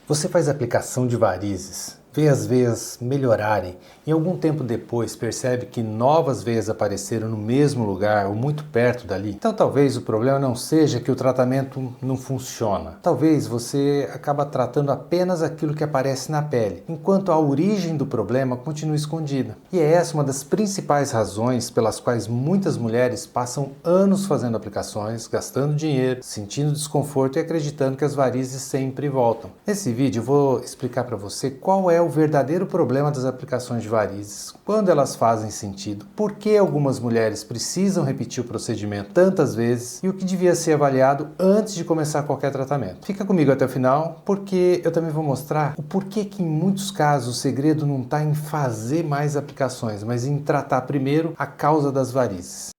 Você faz aplicação de varizes, vê as veias melhorarem e algum tempo depois percebe que novas veias apareceram no mesmo lugar ou muito perto dali? Então talvez o problema não seja que o tratamento não funciona. Talvez você acaba tratando apenas aquilo que aparece na pele, enquanto a origem do problema continua escondida. E é essa uma das principais razões pelas quais muitas mulheres passam anos fazendo aplicações, gastando dinheiro, sentindo desconforto e acreditando que as varizes sempre voltam. Nesse vídeo eu vou explicar para você qual é o verdadeiro problema das aplicações de varizes, quando elas fazem sentido, por que algumas mulheres precisam repetir o procedimento tantas vezes e o que devia ser avaliado antes de começar qualquer tratamento. Fica comigo até o final, porque eu também vou mostrar o porquê que em muitos casos o segredo não está em fazer mais aplicações, mas em tratar primeiro a causa das varizes.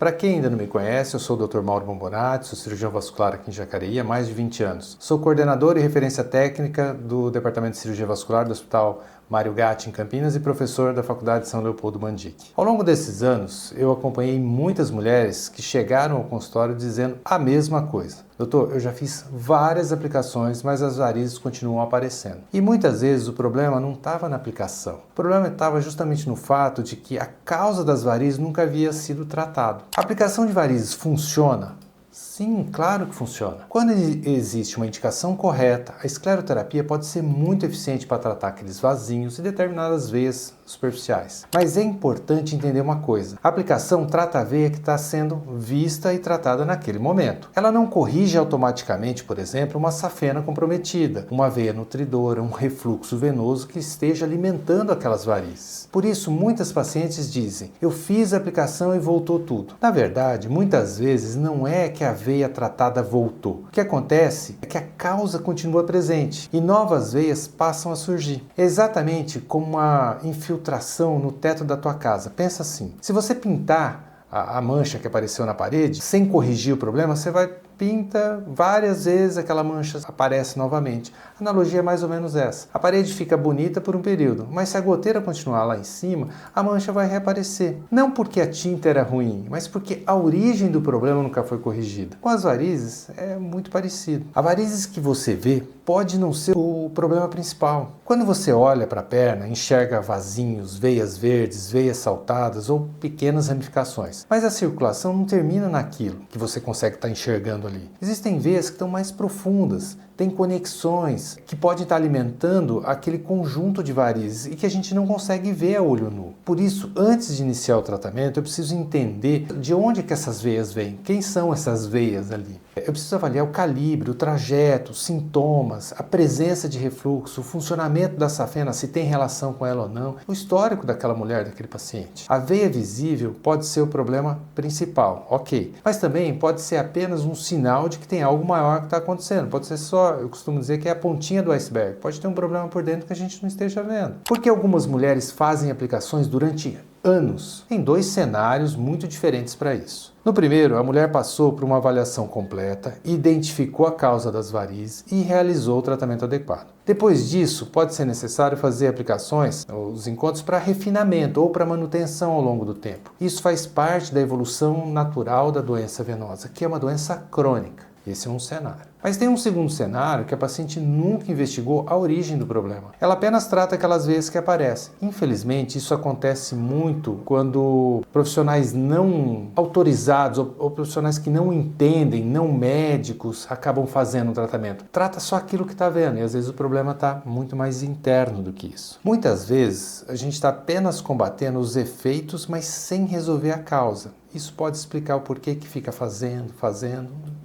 Para quem ainda não me conhece, eu sou o Dr. Mauro Bombonati, sou cirurgião vascular aqui em Jacareí há mais de 20 anos. Sou coordenador e referência técnica do Departamento de Cirurgia Vascular do Hospital Mário Gatti, em Campinas, e professor da Faculdade de São Leopoldo Mandic. Ao longo desses anos, eu acompanhei muitas mulheres que chegaram ao consultório dizendo a mesma coisa. Doutor, eu já fiz várias aplicações, mas as varizes continuam aparecendo. E muitas vezes o problema não estava na aplicação. O problema estava justamente no fato de que a causa das varizes nunca havia sido tratado. A aplicação de varizes funciona? Sim, claro que funciona. Quando existe uma indicação correta, a escleroterapia pode ser muito eficiente para tratar aqueles vasinhos e determinadas veias superficiais. Mas é importante entender uma coisa: a aplicação trata a veia que está sendo vista e tratada naquele momento. Ela não corrige automaticamente, por exemplo, uma safena comprometida, uma veia nutridora, um refluxo venoso que esteja alimentando aquelas varizes. Por isso, muitas pacientes dizem: eu fiz a aplicação e voltou tudo. Na verdade, muitas vezes não é que a veia tratada voltou. O que acontece é que a causa continua presente e novas veias passam a surgir. É exatamente como uma infiltração no teto da tua casa. Pensa assim: se você pintar a mancha que apareceu na parede, sem corrigir o problema, você vai pinta várias vezes, aquela mancha aparece novamente. A analogia é mais ou menos essa. A parede fica bonita por um período, mas se a goteira continuar lá em cima, a mancha vai reaparecer. Não porque a tinta era ruim, mas porque a origem do problema nunca foi corrigida. Com as varizes é muito parecido. A varizes que você vê pode não ser o problema principal. Quando você olha para a perna, enxerga vasinhos, veias verdes, veias saltadas ou pequenas ramificações. Mas a circulação não termina naquilo que você consegue estar enxergando ali. Existem veias que estão mais profundas, tem conexões que podem estar alimentando aquele conjunto de varizes e que a gente não consegue ver a olho nu. Por isso, antes de iniciar o tratamento, eu preciso entender de onde que essas veias vêm, quem são essas veias ali. Eu preciso avaliar o calibre, o trajeto, os sintomas, a presença de refluxo, o funcionamento da safena, se tem relação com ela ou não, o histórico daquela mulher, daquele paciente. A veia visível pode ser o problema principal, ok, mas também pode ser apenas um sinal de que tem algo maior que está acontecendo. Pode ser só, eu costumo dizer que é a pontinha do iceberg, pode ter um problema por dentro que a gente não esteja vendo. Porque algumas mulheres fazem aplicações durante anos. Tem dois cenários muito diferentes para isso. No primeiro, a mulher passou por uma avaliação completa, identificou a causa das varizes e realizou o tratamento adequado. Depois disso, pode ser necessário fazer aplicações, os encontros para refinamento ou para manutenção ao longo do tempo. Isso faz parte da evolução natural da doença venosa, que é uma doença crônica. Esse é um cenário. Mas tem um segundo cenário que a paciente nunca investigou a origem do problema. Ela apenas trata aquelas veias que aparecem. Infelizmente, isso acontece muito quando profissionais não autorizados ou profissionais que não entendem, não médicos, acabam fazendo o tratamento. Trata só aquilo que está vendo e às vezes o problema está muito mais interno do que isso. Muitas vezes a gente está apenas combatendo os efeitos, mas sem resolver a causa. Isso pode explicar o porquê que fica fazendo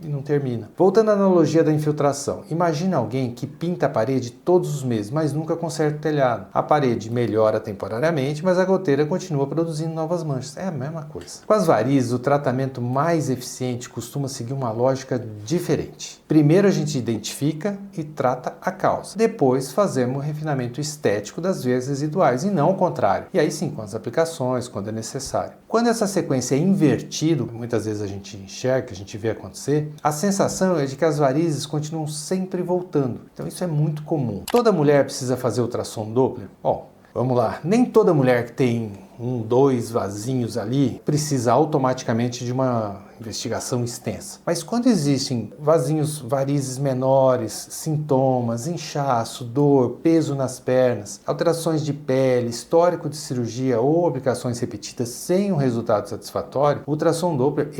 e não termina. Voltando à analogia da infiltração, imagina alguém que pinta a parede todos os meses, mas nunca conserta o telhado. A parede melhora temporariamente, mas a goteira continua produzindo novas manchas. É a mesma coisa. Com as varizes, o tratamento mais eficiente costuma seguir uma lógica diferente. Primeiro a gente identifica e trata a causa. Depois fazemos o refinamento estético das veias residuais e não o contrário. E aí sim, com as aplicações, quando é necessário. Quando essa sequência é invertida, muitas vezes a gente enxerga, a gente vê acontecer, a sensação é de que as varizes continuam sempre voltando. Então isso é muito comum. Toda mulher precisa fazer ultrassom Doppler? Bom, vamos lá. Nem toda mulher que tem dois vasinhos ali, precisa automaticamente de uma investigação extensa. Mas quando existem varizes menores, sintomas, inchaço, dor, peso nas pernas, alterações de pele, histórico de cirurgia ou aplicações repetidas sem um resultado satisfatório, o ultrassom Doppler,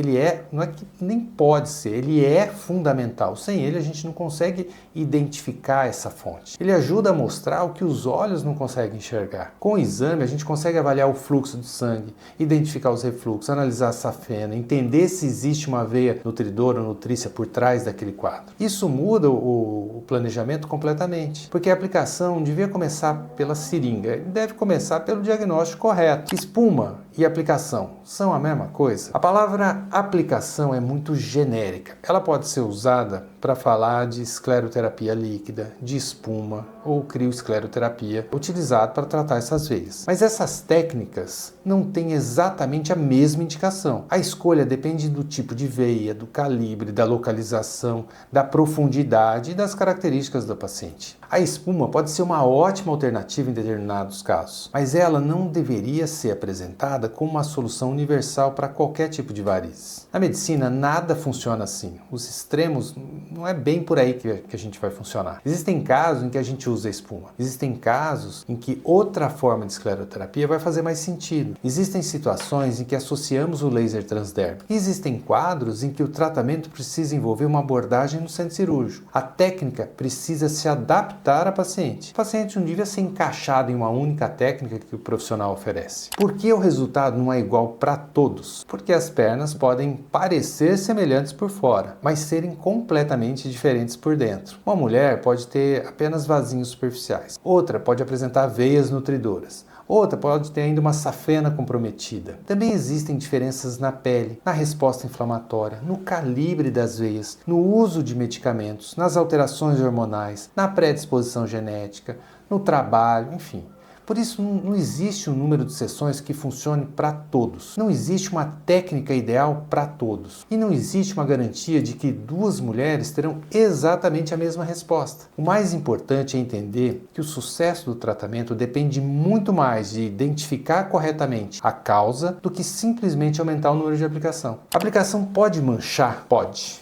não é que nem pode ser, ele é fundamental. Sem ele a gente não consegue identificar essa fonte. Ele ajuda a mostrar o que os olhos não conseguem enxergar. Com o exame a gente consegue avaliar o fluxo de sangue, identificar os refluxos, analisar a safena, entender se existe uma veia nutridora ou nutrícia por trás daquele quadro. Isso muda o planejamento completamente, porque a aplicação devia começar pela seringa, deve começar pelo diagnóstico correto. Espuma e aplicação são a mesma coisa? A palavra aplicação é muito genérica. Ela pode ser usada para falar de escleroterapia líquida, de espuma ou crioescleroterapia, utilizado para tratar essas veias. Mas essas técnicas não têm exatamente a mesma indicação. A escolha depende do tipo de veia, do calibre, da localização, da profundidade e das características do paciente. A espuma pode ser uma ótima alternativa em determinados casos, mas ela não deveria ser apresentada como uma solução universal para qualquer tipo de varizes. Na medicina, nada funciona assim. Os extremos não é bem por aí que a gente vai funcionar. Existem casos em que a gente usa espuma. Existem casos em que outra forma de escleroterapia vai fazer mais sentido. Existem situações em que associamos o laser transdérmico. E existem quadros em que o tratamento precisa envolver uma abordagem no centro cirúrgico. A técnica precisa se adaptar à paciente. O paciente não devia ser encaixado em uma única técnica que o profissional oferece. Por que o resultado não é igual para todos? Porque as pernas podem parecer semelhantes por fora, mas serem completamente diferentes por dentro. Uma mulher pode ter apenas vasinhos superficiais. Outra pode apresentar veias nutridoras. Outra pode ter ainda uma safena comprometida. Também existem diferenças na pele, na resposta inflamatória, no calibre das veias, no uso de medicamentos, nas alterações hormonais, na predisposição genética, no trabalho, enfim. Por isso, não existe um número de sessões que funcione para todos. Não existe uma técnica ideal para todos. E não existe uma garantia de que duas mulheres terão exatamente a mesma resposta. O mais importante é entender que o sucesso do tratamento depende muito mais de identificar corretamente a causa do que simplesmente aumentar o número de aplicação. A aplicação pode manchar? Pode.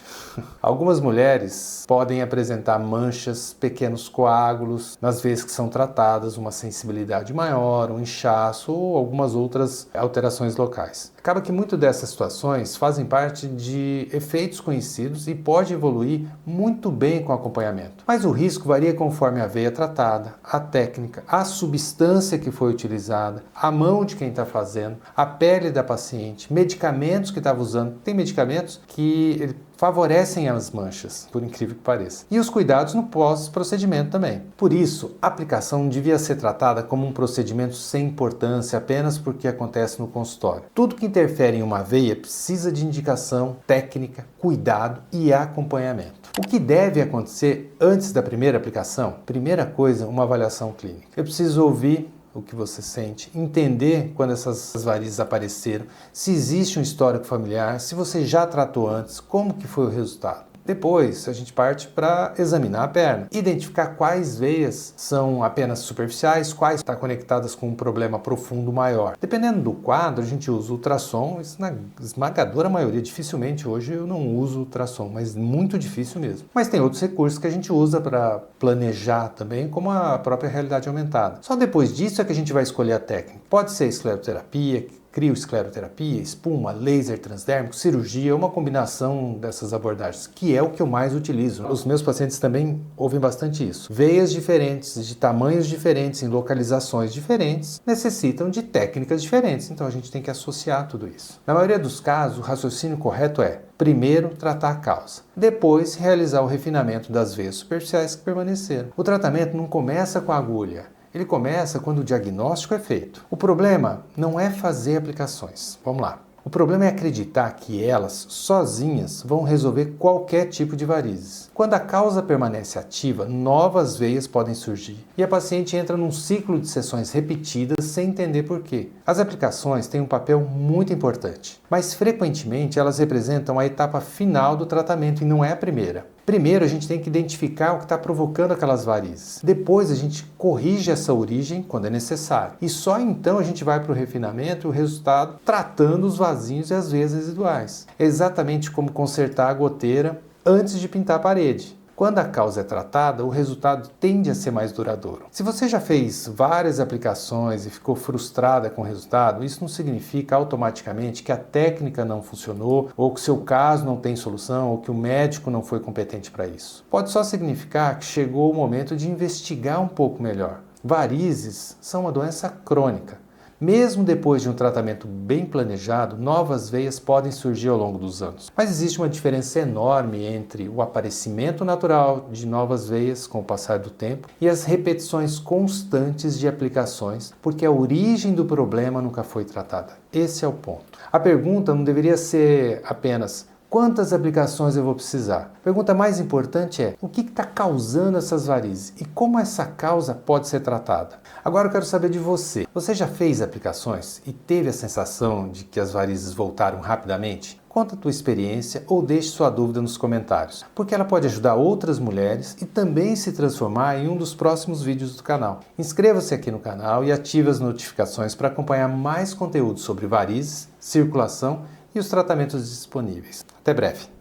Algumas mulheres podem apresentar manchas, pequenos coágulos, nas vezes que são tratadas, uma sensibilidade maior, um inchaço ou algumas outras alterações locais. Acaba que muitas dessas situações fazem parte de efeitos conhecidos e pode evoluir muito bem com o acompanhamento. Mas o risco varia conforme a veia tratada, a técnica, a substância que foi utilizada, a mão de quem está fazendo, a pele da paciente, medicamentos que estava usando. Tem medicamentos que favorecem as manchas, por incrível que pareça. E os cuidados no pós-procedimento também. Por isso, a aplicação não devia ser tratada como um procedimento sem importância apenas porque acontece no consultório. Tudo que interfere em uma veia precisa de indicação, técnica, cuidado e acompanhamento. O que deve acontecer antes da primeira aplicação? Primeira coisa, uma avaliação clínica. Eu preciso ouvir o que você sente, entender quando essas varizes apareceram, se existe um histórico familiar, se você já tratou antes, como que foi o resultado. Depois, a gente parte para examinar a perna, identificar quais veias são apenas superficiais, quais estão conectadas com um problema profundo maior. Dependendo do quadro, a gente usa ultrassom, isso na esmagadora maioria, dificilmente hoje eu não uso ultrassom, mas muito difícil mesmo. Mas tem outros recursos que a gente usa para planejar também, como a própria realidade aumentada. Só depois disso é que a gente vai escolher a técnica. Pode ser escleroterapia, crioescleroterapia, espuma, laser transdérmico, cirurgia, uma combinação dessas abordagens, que é o que eu mais utilizo. Os meus pacientes também ouvem bastante isso. Veias diferentes, de tamanhos diferentes, em localizações diferentes, necessitam de técnicas diferentes, então a gente tem que associar tudo isso. Na maioria dos casos, o raciocínio correto é: primeiro, tratar a causa. Depois, realizar o refinamento das veias superficiais que permaneceram. O tratamento não começa com a agulha. Ele começa quando o diagnóstico é feito. O problema não é fazer aplicações. Vamos lá. O problema é acreditar que elas, sozinhas, vão resolver qualquer tipo de varizes. Quando a causa permanece ativa, novas veias podem surgir e a paciente entra num ciclo de sessões repetidas sem entender por quê. As aplicações têm um papel muito importante, mas frequentemente elas representam a etapa final do tratamento e não é a primeira. Primeiro, a gente tem que identificar o que está provocando aquelas varizes. Depois, a gente corrige essa origem quando é necessário. E só então a gente vai para o refinamento e o resultado tratando os vasinhos e as veias residuais. É exatamente como consertar a goteira antes de pintar a parede. Quando a causa é tratada, o resultado tende a ser mais duradouro. Se você já fez várias aplicações e ficou frustrada com o resultado, isso não significa automaticamente que a técnica não funcionou, ou que o seu caso não tem solução, ou que o médico não foi competente para isso. Pode só significar que chegou o momento de investigar um pouco melhor. Varizes são uma doença crônica. Mesmo depois de um tratamento bem planejado, novas veias podem surgir ao longo dos anos. Mas existe uma diferença enorme entre o aparecimento natural de novas veias com o passar do tempo e as repetições constantes de aplicações, porque a origem do problema nunca foi tratada. Esse é o ponto. A pergunta não deveria ser apenas: quantas aplicações eu vou precisar? A pergunta mais importante é: o que está causando essas varizes e como essa causa pode ser tratada? Agora eu quero saber de você. Você já fez aplicações e teve a sensação de que as varizes voltaram rapidamente? Conta a tua experiência ou deixe sua dúvida nos comentários, porque ela pode ajudar outras mulheres e também se transformar em um dos próximos vídeos do canal. Inscreva-se aqui no canal e ative as notificações para acompanhar mais conteúdo sobre varizes, circulação e os tratamentos disponíveis. Até breve!